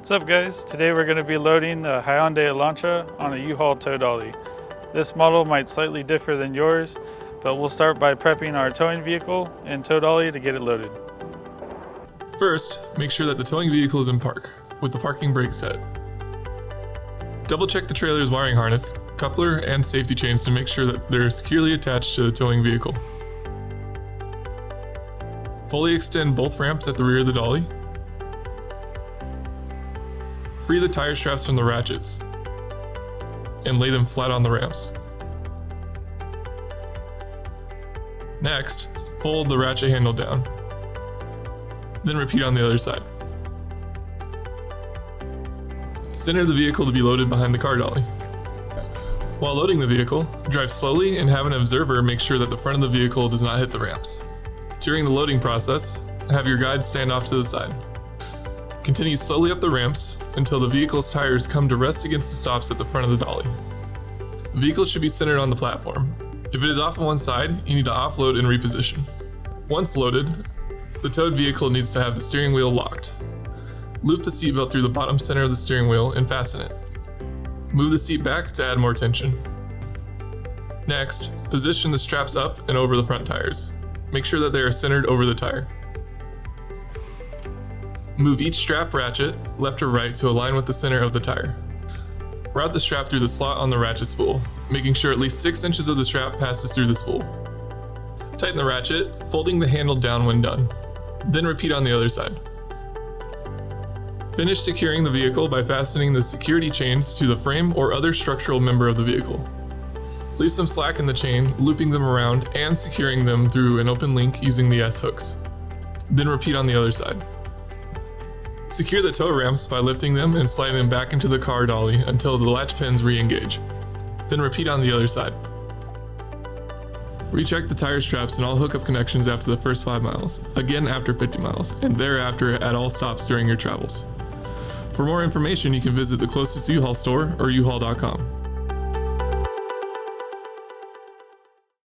What's up guys? Today we're going to be loading a Hyundai Elantra on a U-Haul tow dolly. This model might slightly differ than yours, but we'll start by prepping our towing vehicle and tow dolly to get it loaded. First, make sure that the towing vehicle is in park, with the parking brake set. Double check the trailer's wiring harness, coupler, and safety chains to make sure that they're securely attached to the towing vehicle. Fully extend both ramps at the rear of the dolly. Free the tire straps from the ratchets and lay them flat on the ramps. Next, fold the ratchet handle down. Then repeat on the other side. Center the vehicle to be loaded behind the car dolly. While loading the vehicle, drive slowly and have an observer make sure that the front of the vehicle does not hit the ramps. During the loading process, have your guide stand off to the side. Continue slowly up the ramps until the vehicle's tires come to rest against the stops at the front of the dolly. The vehicle should be centered on the platform. If it is off on one side, you need to offload and reposition. Once loaded, the towed vehicle needs to have the steering wheel locked. Loop the seatbelt through the bottom center of the steering wheel and fasten it. Move the seat back to add more tension. Next, position the straps up and over the front tires. Make sure that they are centered over the tire. Move each strap ratchet left or right to align with the center of the tire. Route the strap through the slot on the ratchet spool, making sure at least 6 inches of the strap passes through the spool. Tighten the ratchet, folding the handle down when done. Then repeat on the other side. Finish securing the vehicle by fastening the security chains to the frame or other structural member of the vehicle. Leave some slack in the chain, looping them around and securing them through an open link using the S-hooks. Then repeat on the other side. Secure the tow ramps by lifting them and sliding them back into the car dolly until the latch pins re-engage. Then repeat on the other side. Recheck the tire straps and all hookup connections after the first 5 miles, again after 50 miles, and thereafter at all stops during your travels. For more information, you can visit the closest U-Haul store or uhaul.com.